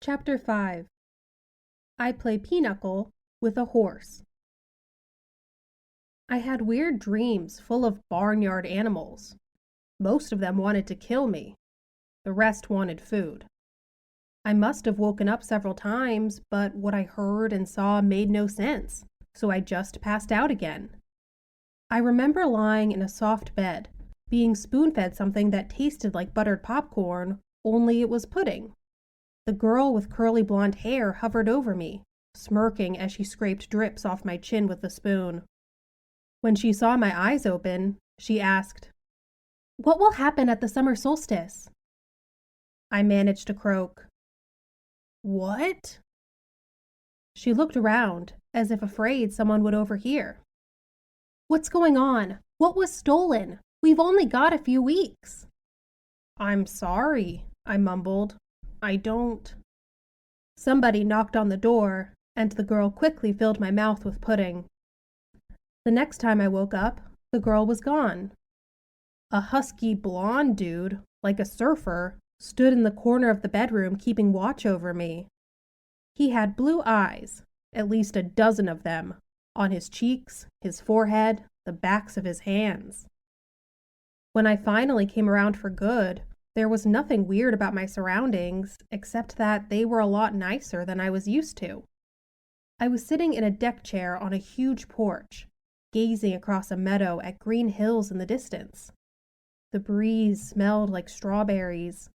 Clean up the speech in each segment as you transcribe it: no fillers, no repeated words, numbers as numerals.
Chapter 5. I play Pinochle with a horse. I had weird dreams full of barnyard animals. Most of them wanted to kill me. The rest wanted food. I must have woken up several times, but what I heard and saw made no sense, so I just passed out again. I remember lying in a soft bed, being spoon-fed something that tasted like buttered popcorn, only it was pudding. The girl with curly blonde hair hovered over me, smirking as she scraped drips off my chin with the spoon. When she saw my eyes open, she asked, "What will happen at the summer solstice?" I managed to croak, "What?" She looked around, as if afraid someone would overhear. "What's going on? What was stolen? We've only got a few weeks." "I'm sorry," I mumbled. "I don't." Somebody knocked on the door, and the girl quickly filled my mouth with pudding. The next time I woke up, the girl was gone. A husky blonde dude, like a surfer, stood in the corner of the bedroom keeping watch over me. He had blue eyes, at least a dozen of them, on his cheeks, his forehead, the backs of his hands. When I finally came around for good, there was nothing weird about my surroundings, except that they were a lot nicer than I was used to. I was sitting in a deck chair on a huge porch, gazing across a meadow at green hills in the distance. The breeze smelled like strawberries.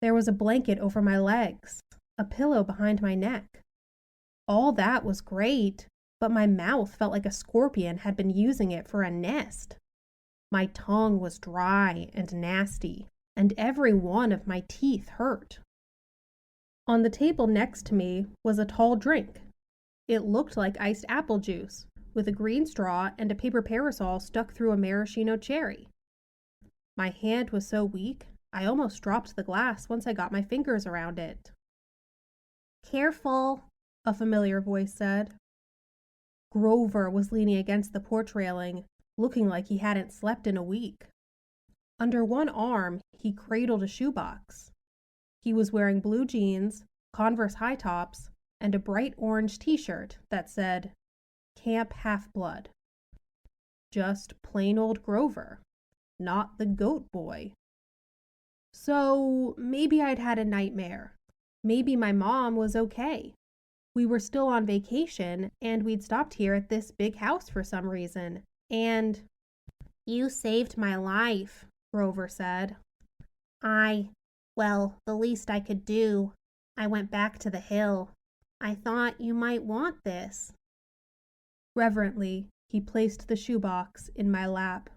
There was a blanket over my legs, a pillow behind my neck. All that was great, but my mouth felt like a scorpion had been using it for a nest. My tongue was dry and nasty, and every one of my teeth hurt. On the table next to me was a tall drink. It looked like iced apple juice, with a green straw and a paper parasol stuck through a maraschino cherry. My hand was so weak, I almost dropped the glass once I got my fingers around it. "Careful," a familiar voice said. Grover was leaning against the porch railing, looking like he hadn't slept in a week. Under one arm, he cradled a shoebox. He was wearing blue jeans, Converse high tops, and a bright orange t-shirt that said, "Camp Half-Blood." Just plain old Grover, not the goat boy. So maybe I'd had a nightmare. Maybe my mom was okay. We were still on vacation, and we'd stopped here at this big house for some reason. And "You saved my life," Grover said. Well, the least I could do. I went back to the hill. I thought you might want this." Reverently, he placed the shoebox in my lap.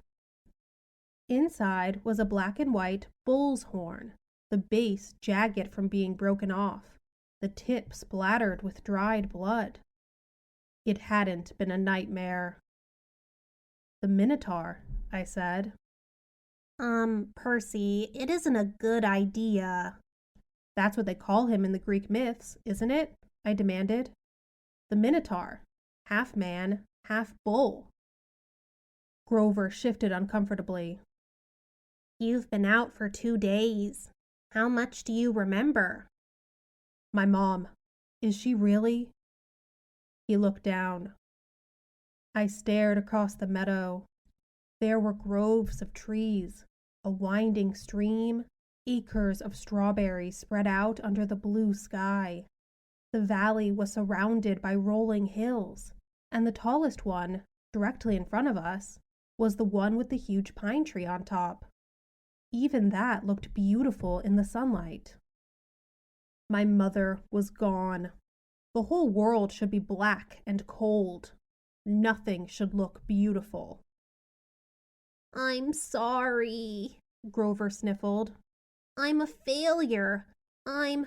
Inside was a black and white bull's horn, the base jagged from being broken off, the tip splattered with dried blood. It hadn't been a nightmare. "The Minotaur," I said. Percy, it isn't a good idea." "That's what they call him in the Greek myths, isn't it?" I demanded. "The Minotaur, half man, half bull." Grover shifted uncomfortably. "You've been out for 2 days. How much do you remember?" "My mom. Is she really?" He looked down. I stared across the meadow. There were groves of trees, a winding stream, acres of strawberries spread out under the blue sky. The valley was surrounded by rolling hills, and the tallest one, directly in front of us, was the one with the huge pine tree on top. Even that looked beautiful in the sunlight. My mother was gone. The whole world should be black and cold. Nothing should look beautiful. "I'm sorry," Grover sniffled. "I'm a failure. I'm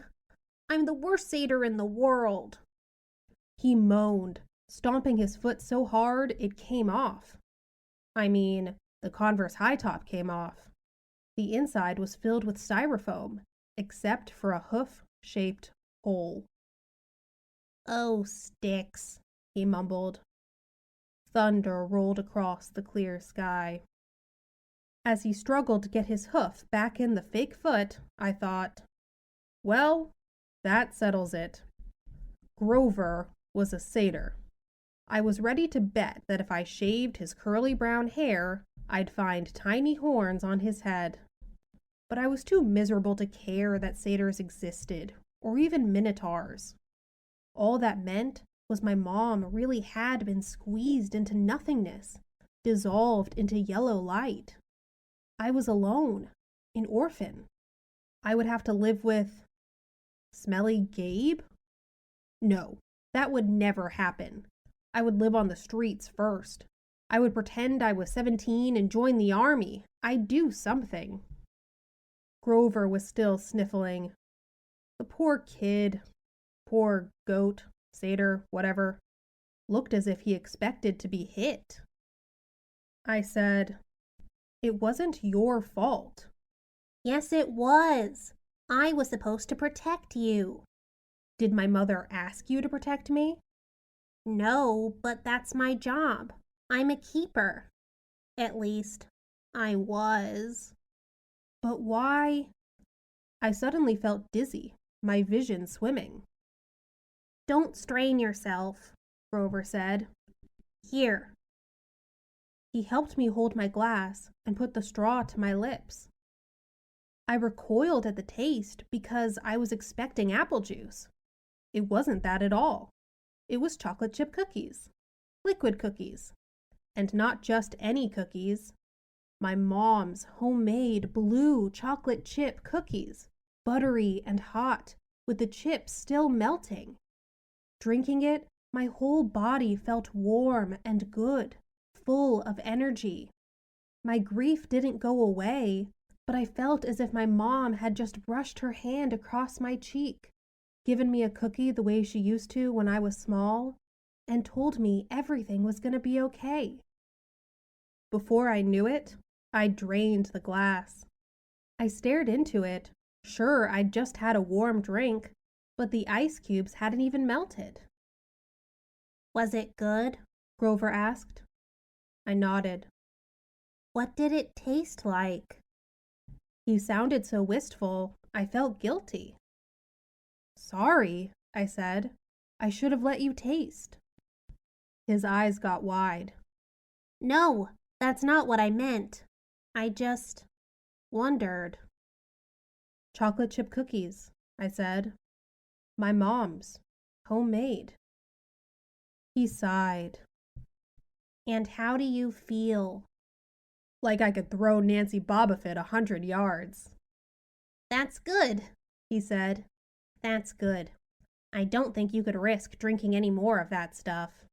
the worst satyr in the world." He moaned, stomping his foot so hard it came off. I mean, the Converse high top came off. The inside was filled with styrofoam, except for a hoof-shaped hole. "Oh, sticks," he mumbled. Thunder rolled across the clear sky. As he struggled to get his hoof back in the fake foot, I thought, well, That settles it. Grover was a satyr. I was ready to bet that if I shaved his curly brown hair, I'd find tiny horns on his head. But I was too miserable to care that satyrs existed, or even minotaurs. All that meant was my mom really had been squeezed into nothingness, dissolved into yellow light. I was alone, an orphan. I would have to live with Smelly Gabe? No, that would never happen. I would live on the streets first. I would pretend I was 17 and join the army. I'd do something. Grover was still sniffling. The poor kid, poor goat, satyr, whatever, looked as if he expected to be hit. I said, "It wasn't your fault." "Yes, it was. I was supposed to protect you." "Did my mother ask you to protect me?" "No, but that's my job. I'm a keeper. At least, I was." "But why?" I suddenly felt dizzy, my vision swimming. "Don't strain yourself," Grover said. "Here." He helped me hold my glass and put the straw to my lips. I recoiled at the taste because I was expecting apple juice. It wasn't that at all. It was chocolate chip cookies, liquid cookies, and not just any cookies. My mom's homemade blue chocolate chip cookies, buttery and hot, with the chips still melting. Drinking it, my whole body felt warm and good, full of energy. My grief didn't go away, but I felt as if my mom had just brushed her hand across my cheek, given me a cookie the way she used to when I was small, and told me everything was going to be okay. Before I knew it, I drained the glass. I stared into it, sure I'd just had a warm drink, but the ice cubes hadn't even melted. "Was it good?" Grover asked. I nodded. "What did it taste like?" He sounded so wistful, I felt guilty. "Sorry," I said. "I should have let you taste." His eyes got wide. "No, that's not what I meant. I just wondered." "Chocolate chip cookies," I said. "My mom's, homemade." He sighed. "And how do you feel?" Like I could throw Nancy Bobbitt 100 yards. "That's good," he said. "That's good. I don't think you could risk drinking any more of that stuff."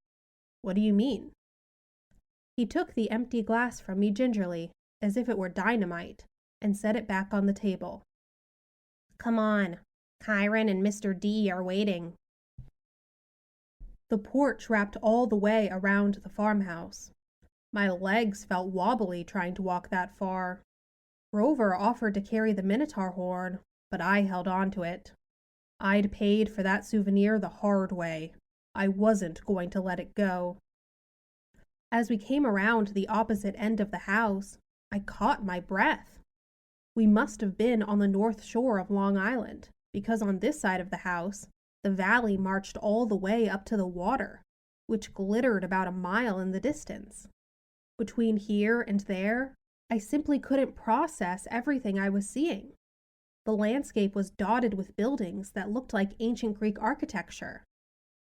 "What do you mean?" He took the empty glass from me gingerly, as if it were dynamite, and set it back on the table. "Come on. Kyron and Mr. D are waiting." The porch wrapped all the way around the farmhouse. My legs felt wobbly trying to walk that far. Grover offered to carry the Minotaur horn, but I held on to it. I'd paid for that souvenir the hard way. I wasn't going to let it go. As we came around the opposite end of the house, I caught my breath. We must have been on the north shore of Long Island, because on this side of the house, the valley marched all the way up to the water, which glittered about a mile in the distance. Between here and there, I simply couldn't process everything I was seeing. The landscape was dotted with buildings that looked like ancient Greek architecture.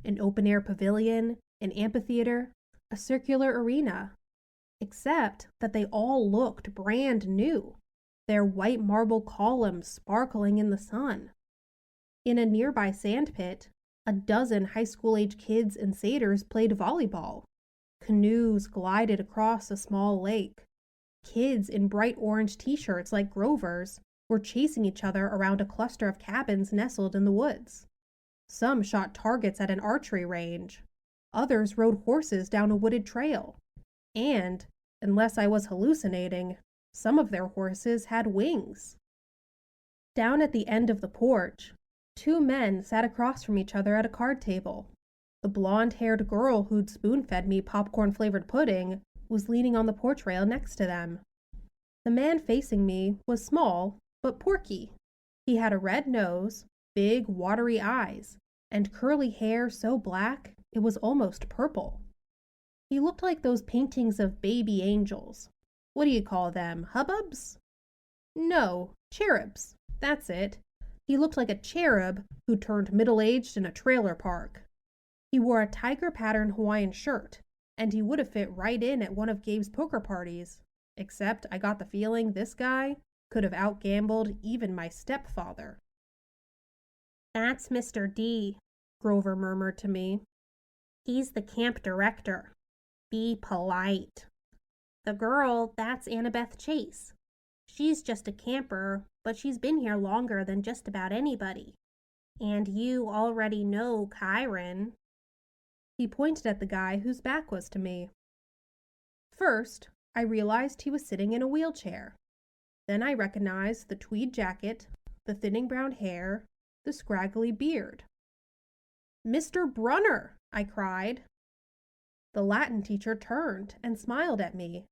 An open-air pavilion, an amphitheater, a circular arena. Except that they all looked brand new, their white marble columns sparkling in the sun. In a nearby sandpit, a dozen high school-age kids and satyrs played volleyball. Canoes glided across a small lake. Kids in bright orange t-shirts like Grover's were chasing each other around a cluster of cabins nestled in the woods. Some shot targets at an archery range. Others rode horses down a wooded trail. And, unless I was hallucinating, some of their horses had wings. Down at the end of the porch, two men sat across from each other at a card table. The blonde-haired girl who'd spoon-fed me popcorn-flavored pudding was leaning on the porch rail next to them. The man facing me was small, but porky. He had a red nose, big, watery eyes, and curly hair so black it was almost purple. He looked like those paintings of baby angels. What do you call them, hubbubs? No, cherubs. That's it. He looked like a cherub who turned middle-aged in a trailer park. He wore a tiger pattern Hawaiian shirt, and he would have fit right in at one of Gabe's poker parties, except I got the feeling this guy could have outgambled even my stepfather. That's Mr. D, Grover murmured to me. He's the camp director. Be polite. The girl, that's Annabeth Chase. She's just a camper, but she's been here longer than just about anybody. And you already know Kyron. He pointed at the guy whose back was to me. First, I realized he was sitting in a wheelchair. Then I recognized the tweed jacket, the thinning brown hair, the scraggly beard. "Mr. Brunner!" I cried. The Latin teacher turned and smiled at me.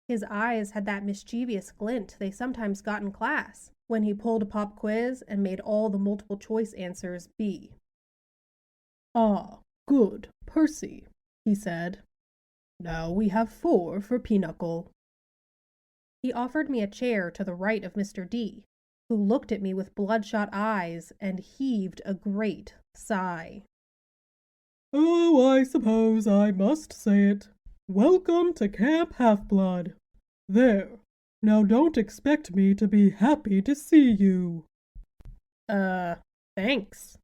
His eyes had that mischievous glint they sometimes got in class when he pulled a pop quiz and made all the multiple choice answers B. "Ah, good, Percy," he said. "Now we have 4 for Pinochle." He offered me a chair to the right of Mr. D, who looked at me with bloodshot eyes and heaved a great sigh. "Oh, I suppose I must say it. Welcome to Camp Half-Blood. There, now don't expect me to be happy to see you." Thanks.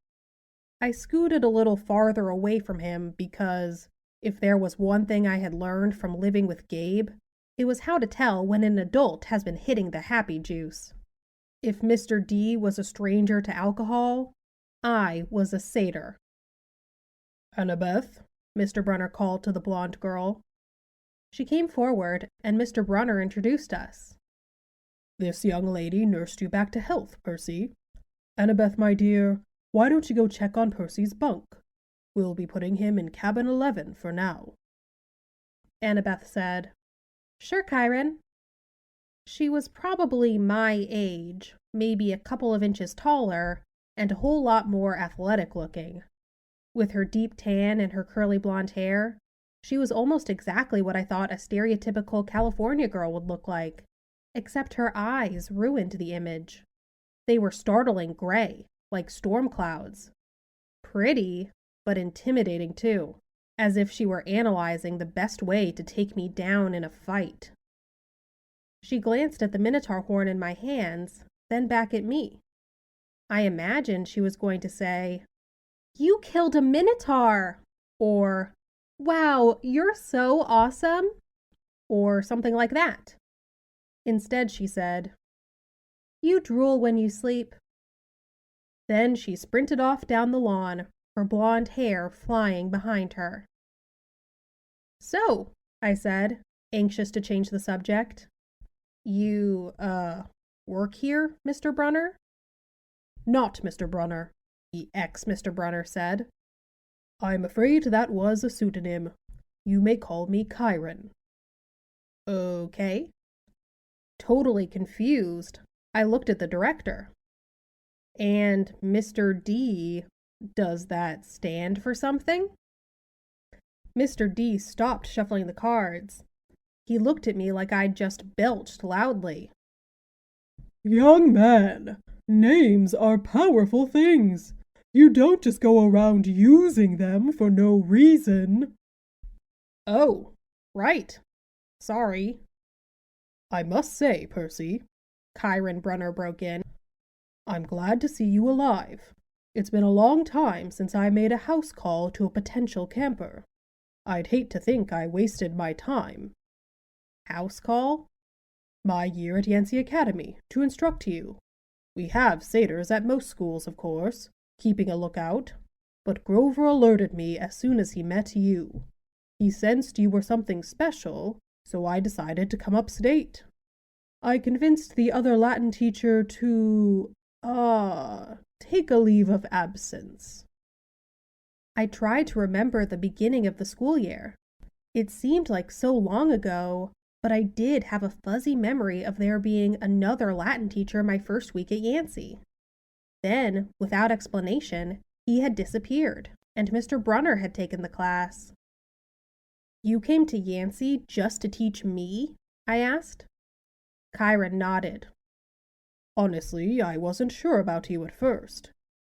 I scooted a little farther away from him because, if there was one thing I had learned from living with Gabe, it was how to tell when an adult has been hitting the happy juice. If Mr. D was a stranger to alcohol, I was a satyr. "Annabeth," Mr. Brunner called to the blonde girl. She came forward, and Mr. Brunner introduced us. "This young lady nursed you back to health, Percy. Annabeth, my dear, why don't you go check on Percy's bunk? We'll be putting him in cabin 11 for now." Annabeth said, "Sure, Kyron." She was probably my age, maybe a couple of inches taller, and a whole lot more athletic looking. With her deep tan and her curly blonde hair, she was almost exactly what I thought a stereotypical California girl would look like, except her eyes ruined the image. They were startling gray, like storm clouds. Pretty, but intimidating too, as if she were analyzing the best way to take me down in a fight. She glanced at the minotaur horn in my hands, then back at me. I imagined she was going to say, "You killed a minotaur!" or, "Wow, you're so awesome!" or something like that. Instead, she said, "You drool when you sleep." Then she sprinted off down the lawn, her blonde hair flying behind her. "So," I said, anxious to change the subject, "you, work here, Mr. Brunner?" "Not Mr. Brunner," the ex-Mr. Brunner said. "I'm afraid that was a pseudonym. You may call me Kyron." "Okay." Totally confused, I looked at the director. "And Mr. D, does that stand for something?" Mr. D stopped shuffling the cards. He looked at me like I'd just belched loudly. "Young man, names are powerful things. You don't just go around using them for no reason." "Oh, right. Sorry." "I must say, Percy," Kyron Brunner broke in, "I'm glad to see you alive. It's been a long time since I made a house call to a potential camper. I'd hate to think I wasted my time." "House call?" "My year at Yancey Academy, to instruct you. We have satyrs at most schools, of course, keeping a lookout, but Grover alerted me as soon as he met you. He sensed you were something special, so I decided to come upstate. I convinced the other Latin teacher to, take a leave of absence." I tried to remember the beginning of the school year. It seemed like so long ago, but I did have a fuzzy memory of there being another Latin teacher my first week at Yancey. Then, without explanation, he had disappeared, and Mr. Brunner had taken the class. You came to Yancey just to teach me? I asked. Chiron nodded. Honestly, I wasn't sure about you at first.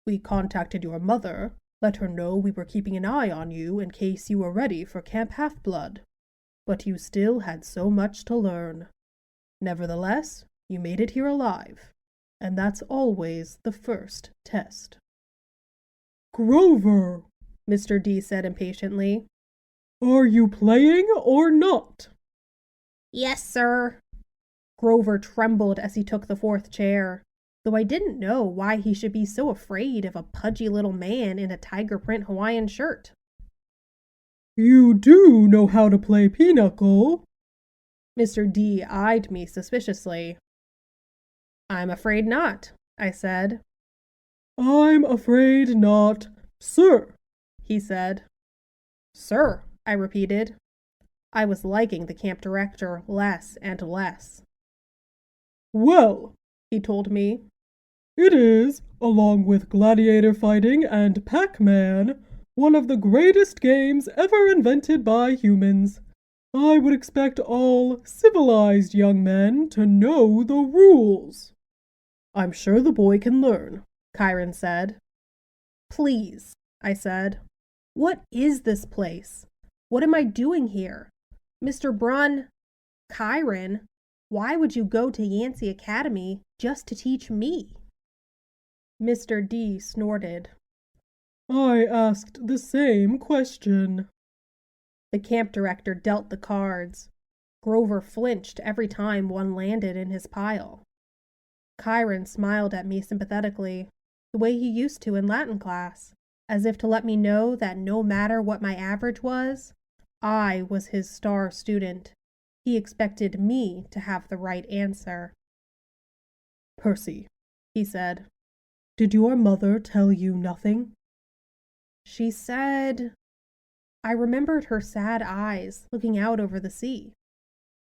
We contacted your mother, let her know we were keeping an eye on you in case you were ready for Camp Half-Blood. But you still had so much to learn. Nevertheless, you made it here alive, and that's always the first test. Grover, Mr. D said impatiently. Are you playing or not? Yes, sir. Grover trembled as he took the fourth chair, though I didn't know why he should be so afraid of a pudgy little man in a tiger print Hawaiian shirt. You do know how to play Pinochle? Mr. D eyed me suspiciously. I'm afraid not, I said. I'm afraid not, sir, he said. Sir, I repeated. I was liking the camp director less and less. Well, he told me, it is, along with gladiator fighting and Pac-Man, one of the greatest games ever invented by humans. I would expect all civilized young men to know the rules. I'm sure the boy can learn, Chiron said. Please, I said. What is this place? What am I doing here? Mr. Brun, Chiron, why would you go to Yancey Academy just to teach me? Mr. D snorted. I asked the same question. The camp director dealt the cards. Grover flinched every time one landed in his pile. Chiron smiled at me sympathetically, the way he used to in Latin class, as if to let me know that no matter what my average was, I was his star student. He expected me to have the right answer. Percy, he said, did your mother tell you nothing? She said... I remembered her sad eyes looking out over the sea.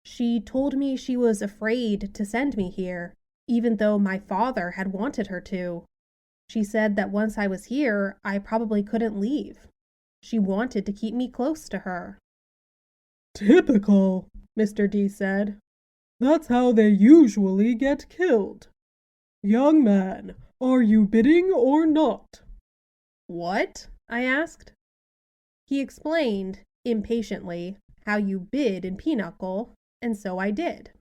She told me she was afraid to send me here, even though my father had wanted her to. She said that once I was here, I probably couldn't leave. She wanted to keep me close to her. Typical, Mr. D said. That's how they usually get killed. Young man, are you bidding or not? What? I asked. He explained, impatiently, how you bid in Pinochle, and so I did.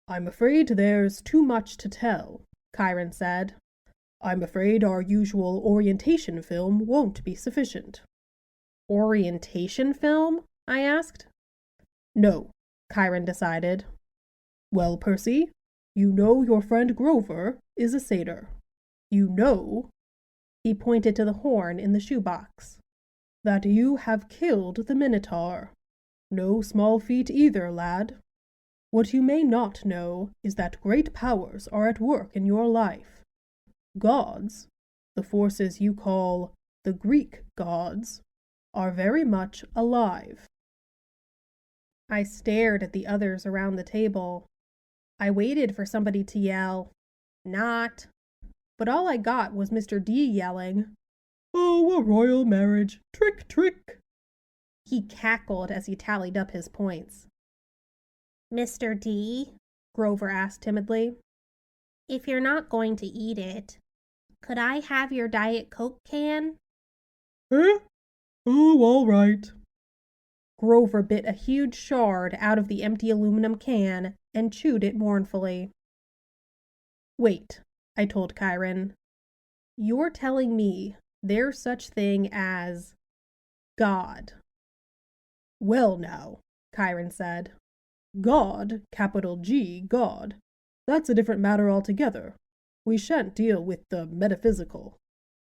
I'm afraid there's too much to tell, Chiron said. I'm afraid our usual orientation film won't be sufficient. Orientation film? I asked. No, Chiron decided. Well, Percy, you know your friend Grover is a satyr. You know, he pointed to the horn in the shoebox, that you have killed the Minotaur. No small feat either, lad. What you may not know is that great powers are at work in your life. Gods, the forces you call the Greek gods, are very much alive. I stared at the others around the table. I waited for somebody to yell, "Not," but all I got was Mr. D yelling, "Oh, a royal marriage! Trick, trick!" He cackled as he tallied up his points. Mr. D, Grover asked timidly, if you're not going to eat it, could I have your Diet Coke can? Eh? Oh, all right. Grover bit a huge shard out of the empty aluminum can and chewed it mournfully. Wait, I told Chiron. You're telling me there's such thing as God. Well now, Chiron said. God, capital G, God. That's a different matter altogether. We shan't deal with the metaphysical.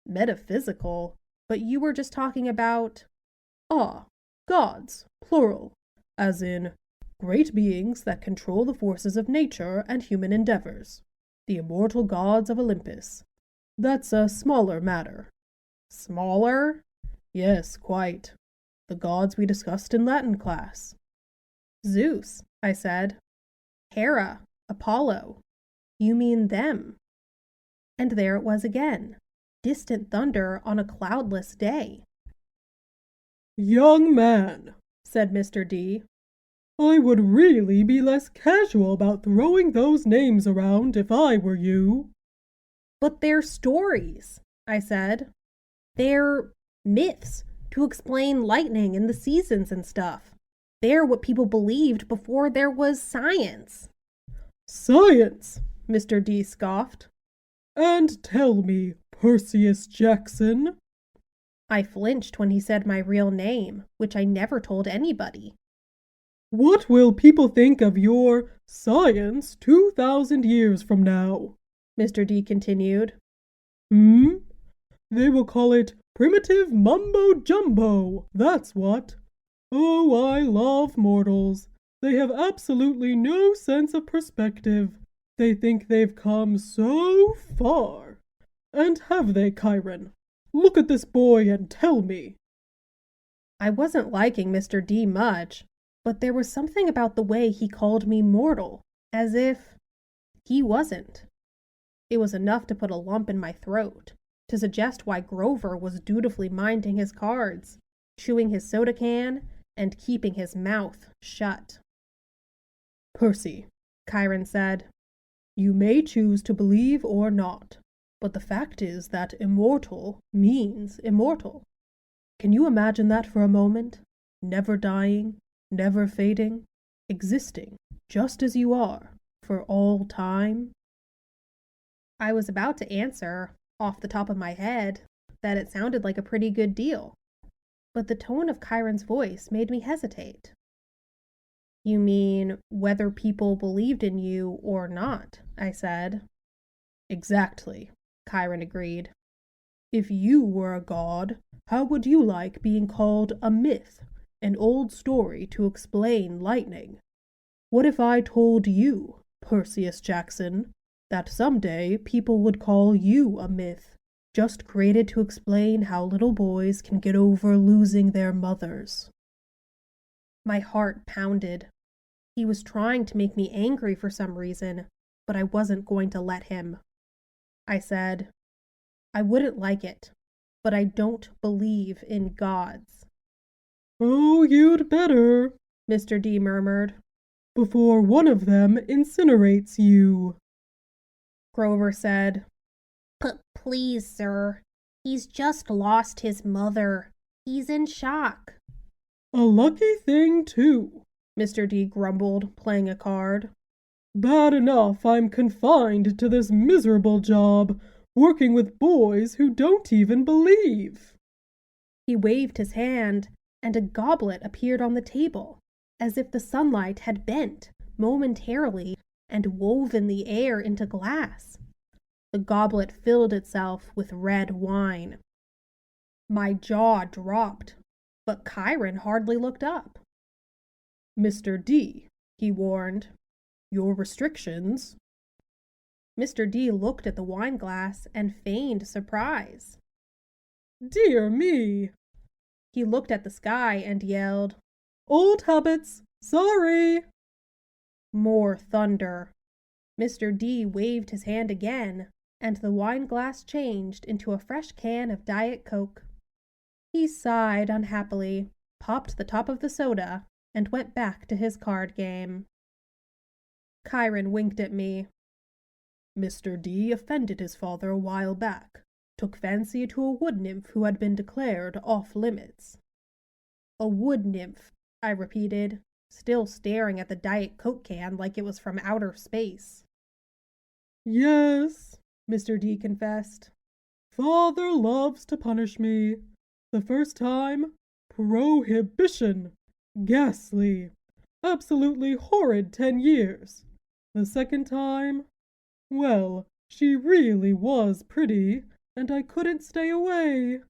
Metaphysical? But you were just talking about... gods, plural. As in, great beings that control the forces of nature and human endeavors. The immortal gods of Olympus. That's a smaller matter. Smaller? Yes, quite. The gods we discussed in Latin class. Zeus, I said. Hera, Apollo. You mean them. And there it was again, distant thunder on a cloudless day. "Young man," said Mr. D, "I would really be less casual about throwing those names around if I were you." But they're stories, I said. They're myths to explain lightning and the seasons and stuff. They're what people believed before there was science. "Science!" Mr. D scoffed. "And tell me, Perseus Jackson." I flinched when he said my real name, which I never told anybody. "What will people think of your science 2,000 years from now?" Mr. D continued. They will call it primitive mumbo-jumbo, that's what. Oh, I love mortals. They have absolutely no sense of perspective. They think they've come so far. And have they, Chiron? Look at this boy and tell me." I wasn't liking Mr. D much, but there was something about the way he called me mortal, as if he wasn't. It was enough to put a lump in my throat, to suggest why Grover was dutifully minding his cards, chewing his soda can, and keeping his mouth shut. "Percy," Chiron said, "you may choose to believe or not, but the fact is that immortal means immortal. Can you imagine that for a moment? Never dying, never fading, existing just as you are, for all time?" I was about to answer, off the top of my head, that it sounded like a pretty good deal, but the tone of Chiron's voice made me hesitate. "You mean whether people believed in you or not?" I said. "Exactly," Chiron agreed. "If you were a god, how would you like being called a myth, an old story to explain lightning? What if I told you, Perseus Jackson, that someday people would call you a myth, just created to explain how little boys can get over losing their mothers?" My heart pounded. He was trying to make me angry for some reason, but I wasn't going to let him. I said, "I wouldn't like it, but I don't believe in gods." "Oh, you'd better," Mr. D murmured. "before one of them incinerates you." Grover said, Please, sir. He's just lost his mother. He's in shock." "A lucky thing, too," Mr. D grumbled, playing a card. "Bad enough I'm confined to this miserable job, working with boys who don't even believe." He waved his hand, and a goblet appeared on the table, as if the sunlight had bent, momentarily, and woven the air into glass. The goblet filled itself with red wine. My jaw dropped, but Chiron hardly looked up. "Mr. D," he warned, "your restrictions." Mr. D looked at the wineglass and feigned surprise. "Dear me!" He looked at the sky and yelled, "Old habits! Sorry!" More thunder. Mr. D waved his hand again, and the wineglass changed into a fresh can of Diet Coke. He sighed unhappily, popped the top of the soda, and went back to his card game. Chiron winked at me. "Mr. D offended his father a while back, took fancy to a wood nymph who had been declared off limits." A wood nymph, I repeated, still staring at the Diet Coke can like it was from outer space. "Yes," Mr. D confessed. "Father loves to punish me. The first time, prohibition. Ghastly. Absolutely horrid 10 years. The second time, well, she really was pretty, and I couldn't stay away.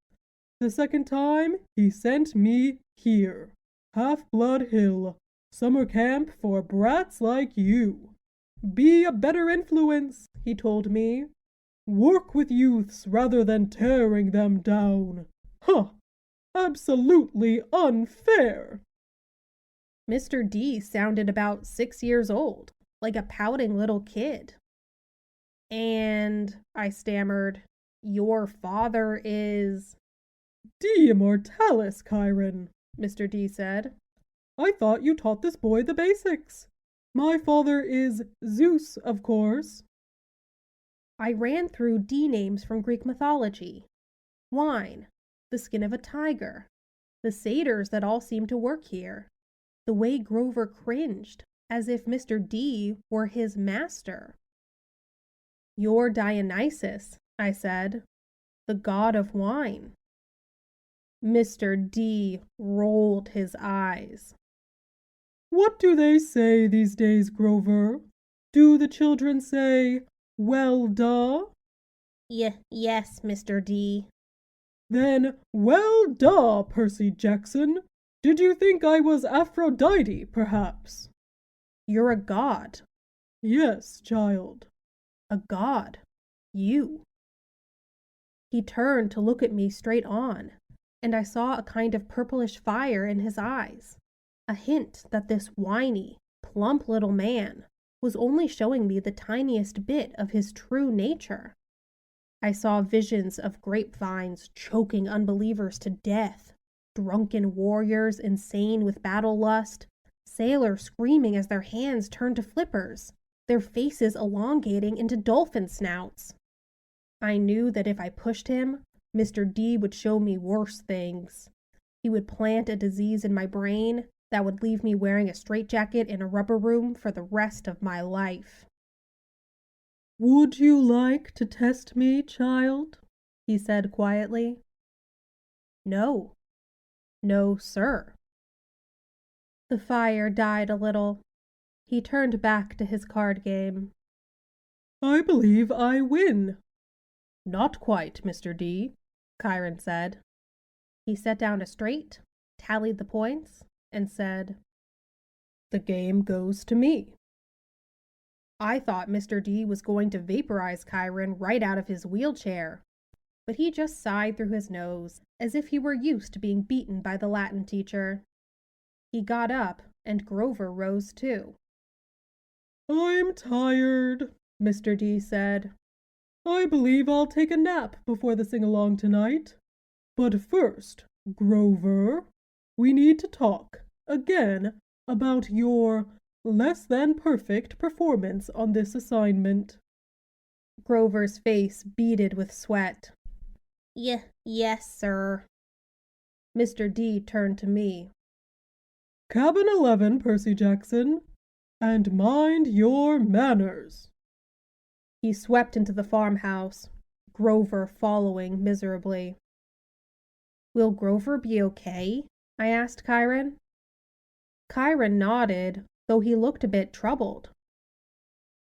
The second time, he sent me here. Half-Blood Hill. Summer camp for brats like you. Be a better influence, he told me. Work with youths rather than tearing them down. Huh! Absolutely unfair." Mr. D sounded about 6 years old, like a pouting little kid. And I stammered, your father is. De immortalis, Chiron, Mr. D said. I thought you taught this boy the basics. My father is Zeus, of course. I ran through D names from Greek mythology. Wine, the skin of a tiger, the satyrs that all seemed to work here, the way Grover cringed, as if Mr. D were his master. You're Dionysus, I said, the god of wine. Mr. D rolled his eyes. What do they say these days, Grover? Do the children say, well duh? Yes, Mr. D. Then, well duh, Percy Jackson. Did you think I was Aphrodite, perhaps? You're a god. Yes, child. A god. You. He turned to look at me straight on, and I saw a kind of purplish fire in his eyes, a hint that this whiny, plump little man was only showing me the tiniest bit of his true nature. I saw visions of grapevines choking unbelievers to death, drunken warriors insane with battle lust, sailors screaming as their hands turned to flippers, their faces elongating into dolphin snouts. I knew that if I pushed him, Mr. D would show me worse things. He would plant a disease in my brain that would leave me wearing a straitjacket in a rubber room for the rest of my life. Would you like to test me, child? He said quietly. No. No, sir. The fire died a little. He turned back to his card game. I believe I win. Not quite, Mr. D, Chiron said. He set down a straight, tallied the points, and said, the game goes to me. I thought Mr. D was going to vaporize Chiron right out of his wheelchair, but he just sighed through his nose as if he were used to being beaten by the Latin teacher. He got up, and Grover rose too. I'm tired, Mr. D said. I believe I'll take a nap before the sing-along tonight. But first, Grover, we need to talk, again, about your less than perfect performance on this assignment. Grover's face beaded with sweat. Yes, sir. Mr. D turned to me. Cabin 11, Percy Jackson, and mind your manners. He swept into the farmhouse, Grover following miserably. Will Grover be okay? I asked Chiron. Chiron nodded, though he looked a bit troubled.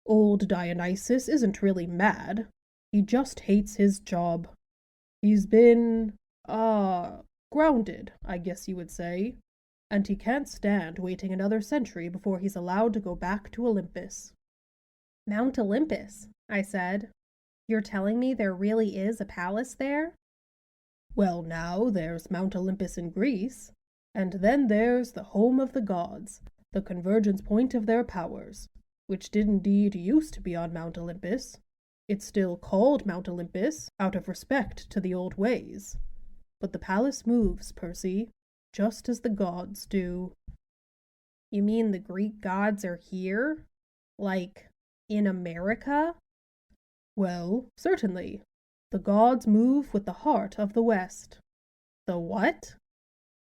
Old Dionysus isn't really mad. He just hates his job. He's been, grounded, I guess you would say, and he can't stand waiting another century before he's allowed to go back to Olympus. Mount Olympus, I said. You're telling me there really is a palace there? Well, now there's Mount Olympus in Greece, and then there's the home of the gods, the convergence point of their powers, which did indeed used to be on Mount Olympus. It's still called Mount Olympus, out of respect to the old ways. But the palace moves, Percy, just as the gods do. You mean the Greek gods are here? Like, in America? Well, certainly. The gods move with the heart of the West. The what?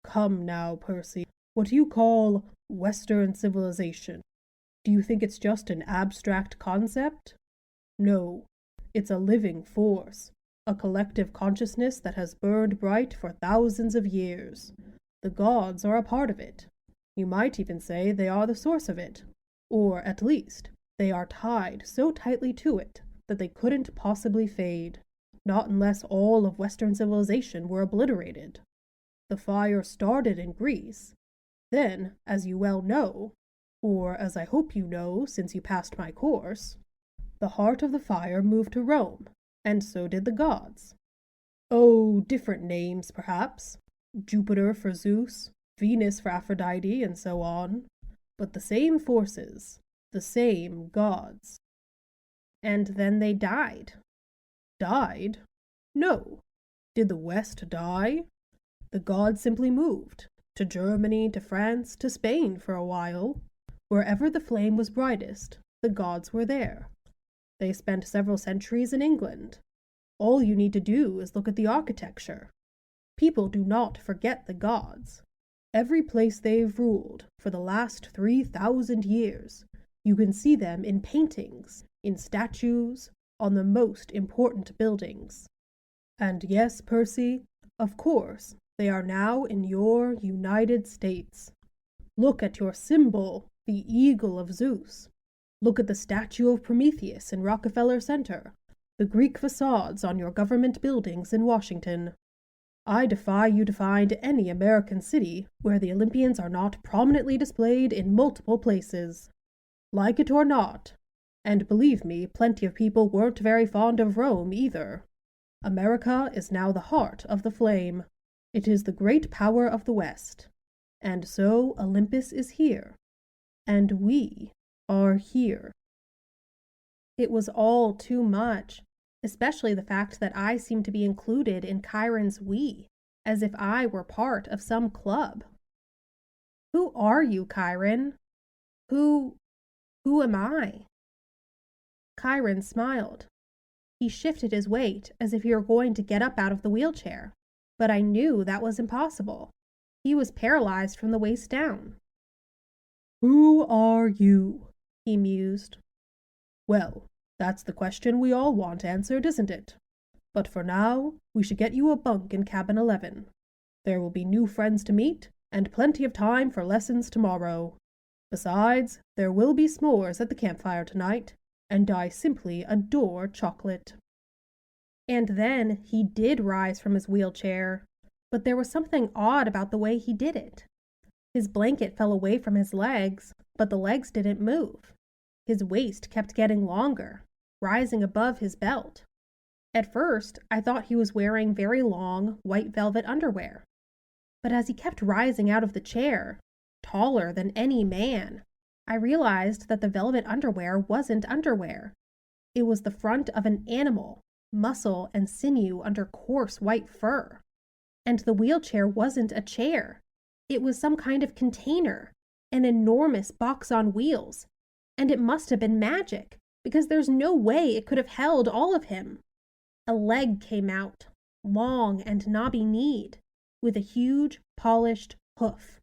Come now, Percy. What do you call Western civilization? Do you think it's just an abstract concept? No, it's a living force, a collective consciousness that has burned bright for thousands of years. The gods are a part of it. You might even say they are the source of it, or at least, they are tied so tightly to it that they couldn't possibly fade, not unless all of Western civilization were obliterated. The fire started in Greece. Then, as you well know, or as I hope you know since you passed my course, the heart of the fire moved to Rome, and so did the gods. Oh, different names, perhaps. Jupiter for Zeus, Venus for Aphrodite, and so on. But the same forces, the same gods. And then they died. Died? No. Did the West die? The gods simply moved. To Germany, to France, to Spain for a while. Wherever the flame was brightest, the gods were there. They spent several centuries in England. All you need to do is look at the architecture. People do not forget the gods. Every place they've ruled for the last 3,000 years, you can see them in paintings, in statues, on the most important buildings. And yes, Percy, of course, they are now in your United States. Look at your symbol, the eagle of Zeus. Look at the statue of Prometheus in Rockefeller Center, the Greek facades on your government buildings in Washington. I defy you to find any American city where the Olympians are not prominently displayed in multiple places. Like it or not, and believe me, plenty of people weren't very fond of Rome either. America is now the heart of the flame. It is the great power of the West. And so Olympus is here. And we are here. It was all too much, especially the fact that I seemed to be included in Chiron's we, as if I were part of some club. Who are you, Chiron? Who am I? Chiron smiled. He shifted his weight as if he were going to get up out of the wheelchair, but I knew that was impossible. He was paralyzed from the waist down. Who are you? He mused. Well, that's the question we all want answered, isn't it? But for now, we should get you a bunk in cabin 11. There will be new friends to meet, and plenty of time for lessons tomorrow. Besides, there will be s'mores at the campfire tonight, and I simply adore chocolate. And then he did rise from his wheelchair, but there was something odd about the way he did it. His blanket fell away from his legs, but the legs didn't move. His waist kept getting longer, rising above his belt. At first, I thought he was wearing very long, white velvet underwear. But as he kept rising out of the chair, taller than any man, I realized that the velvet underwear wasn't underwear. It was the front of an animal, muscle and sinew under coarse white fur. And the wheelchair wasn't a chair. It was some kind of container, an enormous box on wheels. And it must have been magic, because there's no way it could have held all of him. A leg came out, long and knobby-kneed, with a huge, polished hoof.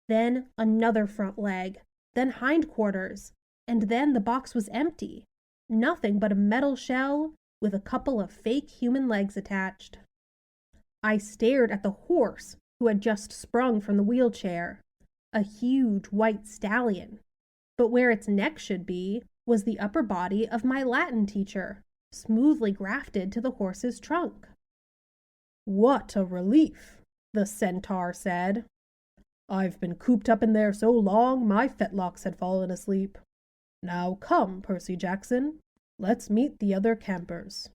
Then another front leg, then hindquarters, and then the box was empty. Nothing but a metal shell with a couple of fake human legs attached. I stared at the horse who had just sprung from the wheelchair, a huge white stallion. But where its neck should be was the upper body of my Latin teacher, smoothly grafted to the horse's trunk. What a relief, the centaur said. I've been cooped up in there so long my fetlocks had fallen asleep. Now come, Percy Jackson, let's meet the other campers.